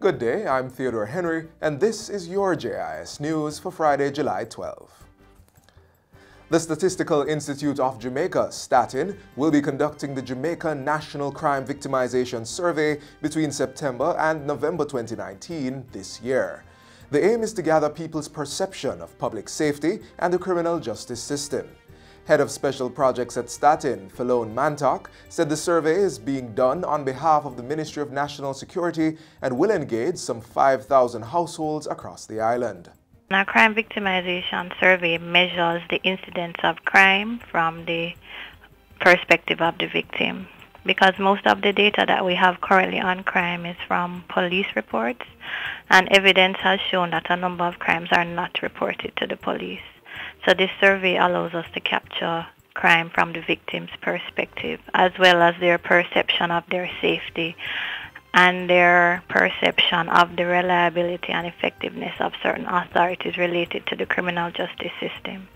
Good day, I'm Theodore Henry, and this is your JIS News for Friday, July 12. The Statistical Institute of Jamaica, STATIN, will be conducting the Jamaica National Crime Victimization Survey between September and November 2019 this year. The aim is to gather people's perception of public safety and the criminal justice system. Head of Special Projects at STATIN, Philone Mantok, said the survey is being done on behalf of the Ministry of National Security and will engage some 5,000 households across the island. Our crime victimization survey measures the incidence of crime from the perspective of the victim, because most of the data that we have currently on crime is from police reports, and evidence has shown that a number of crimes are not reported to the police. So this survey allows us to capture crime from the victim's perspective, as well as their perception of their safety and their perception of the reliability and effectiveness of certain authorities related to the criminal justice system.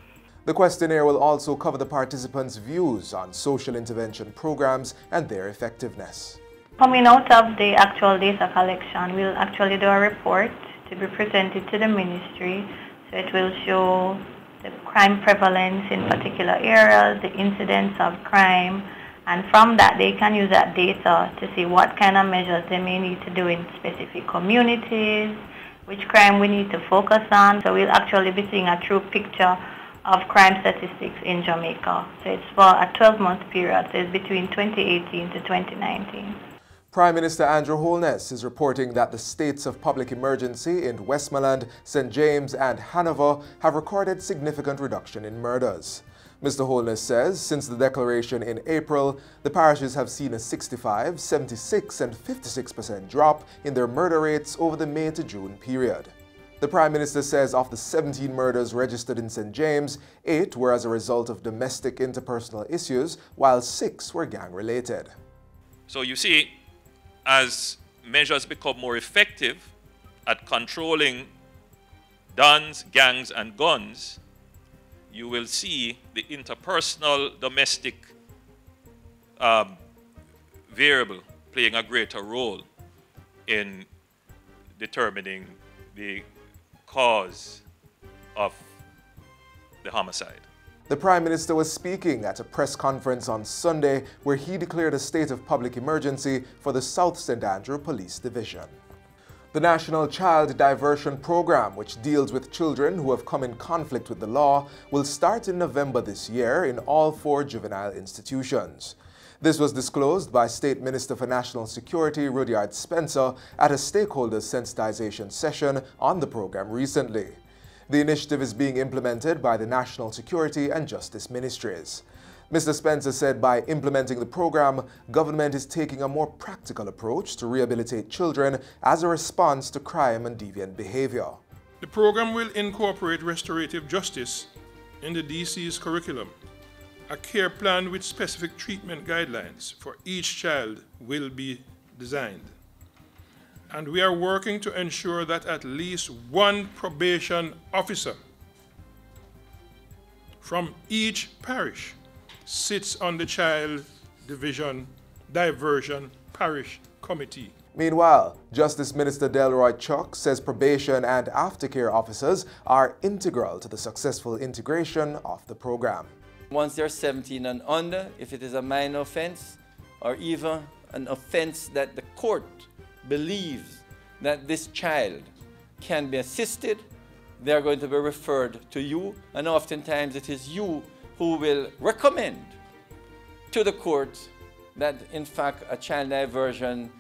The questionnaire will also cover the participants' views on social intervention programs and their effectiveness. Coming out of the actual data collection, we'll actually do a report to be presented to the ministry. So it will show the crime prevalence in particular areas, the incidence of crime, and from that they can use that data to see what kind of measures they may need to do in specific communities, which crime we need to focus on. So we'll actually be seeing a true picture of crime statistics in Jamaica. So it's for a 12-month period, so it's between 2018 to 2019. Prime Minister Andrew Holness is reporting that the states of public emergency in Westmoreland, St. James and Hanover have recorded significant reduction in murders. Mr. Holness says since the declaration in April, the parishes have seen a 65, 76 and 56% drop in their murder rates over the May to June period. The Prime Minister says of the 17 murders registered in St. James, 8 were as a result of domestic interpersonal issues, while 6 were gang-related. So you see, as measures become more effective at controlling dons, gangs and guns, you will see the interpersonal domestic variable playing a greater role in determining the cause of the homicide. The Prime Minister was speaking at a press conference on Sunday where he declared a state of public emergency for the South St. Andrew Police Division. The National Child Diversion Programme, which deals with children who have come in conflict with the law, will start in November this year in all 4 juvenile institutions. This was disclosed by State Minister for National Security Rudyard Spencer at a stakeholders sensitization session on the program recently. The initiative is being implemented by the National Security and Justice Ministries. Mr. Spencer said by implementing the program, government is taking a more practical approach to rehabilitate children as a response to crime and deviant behavior. The program will incorporate restorative justice in the DC's curriculum. A care plan with specific treatment guidelines for each child will be designed. And we are working to ensure that at least one probation officer from each parish sits on the Child Diversion Parish Committee. Meanwhile, Justice Minister Delroy Chuck says probation and aftercare officers are integral to the successful integration of the program. Once they're 17 and under, if it is a minor offense or even an offense that the court believes that this child can be assisted, they're going to be referred to you, and oftentimes it is you who will recommend to the court that in fact a child diversion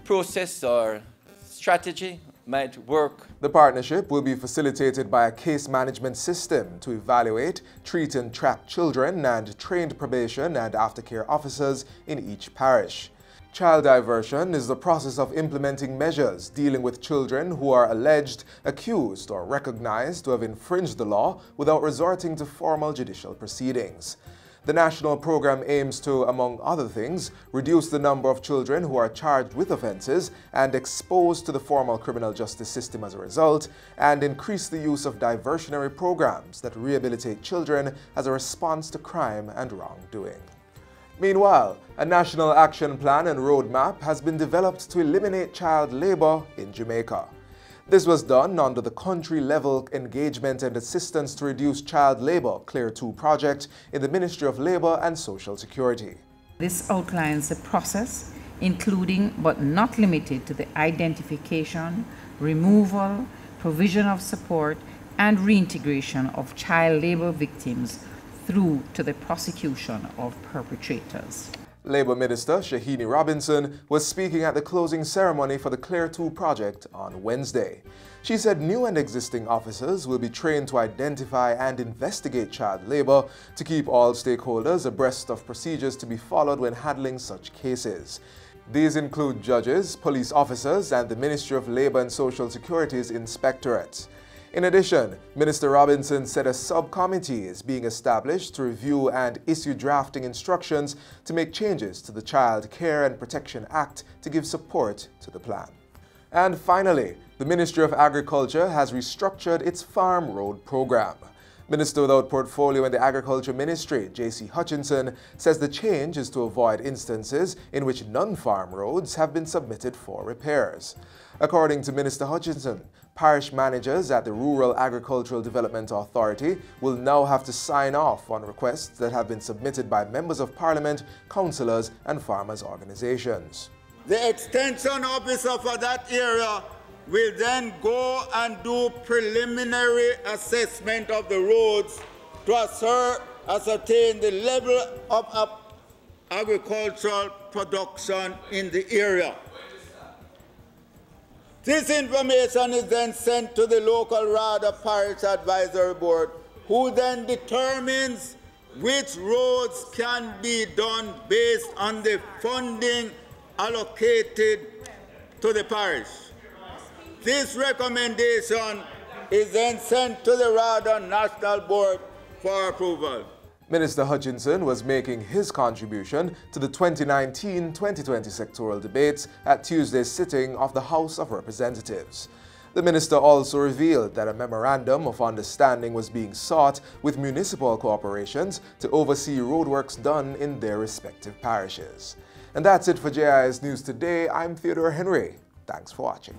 process or strategy might work. The partnership will be facilitated by a case management system to evaluate, treat and track children and trained probation and aftercare officers in each parish. Child diversion is the process of implementing measures dealing with children who are alleged, accused, or recognized to have infringed the law without resorting to formal judicial proceedings. The national program aims to, among other things, reduce the number of children who are charged with offenses and exposed to the formal criminal justice system as a result, and increase the use of diversionary programs that rehabilitate children as a response to crime and wrongdoing. Meanwhile, a national action plan and roadmap has been developed to eliminate child labor in Jamaica. This was done under the country-level Engagement and Assistance to Reduce Child Labor Clear 2 project in the Ministry of Labor and Social Security. This outlines a process including but not limited to the identification, removal, provision of support, and reintegration of child labor victims through to the prosecution of perpetrators. Labour Minister Shahini Robinson was speaking at the closing ceremony for the Clear 2 project on Wednesday. She said new and existing officers will be trained to identify and investigate child labour to keep all stakeholders abreast of procedures to be followed when handling such cases. These include judges, police officers, and the Ministry of Labour and Social Security's inspectorate. In addition, Minister Robinson said a subcommittee is being established to review and issue drafting instructions to make changes to the Child Care and Protection Act to give support to the plan. And finally, the Ministry of Agriculture has restructured its Farm Road Programme. Minister without portfolio in the Agriculture Ministry, J.C. Hutchinson, says the change is to avoid instances in which non-farm roads have been submitted for repairs. According to Minister Hutchinson, parish managers at the Rural Agricultural Development Authority will now have to sign off on requests that have been submitted by members of Parliament, councillors, and farmers' organizations. The extension officer for that area will then go and do preliminary assessment of the roads to ascertain the level of agricultural production in the area. This information is then sent to the local RADA Parish Advisory Board, who then determines which roads can be done based on the funding allocated to the parish. This recommendation is then sent to the RADA National Board for approval. Minister Hutchinson was making his contribution to the 2019-2020 sectoral debates at Tuesday's sitting of the House of Representatives. The minister also revealed that a memorandum of understanding was being sought with municipal corporations to oversee roadworks done in their respective parishes. And that's it for JIS News Today. I'm Theodore Henry. Thanks for watching.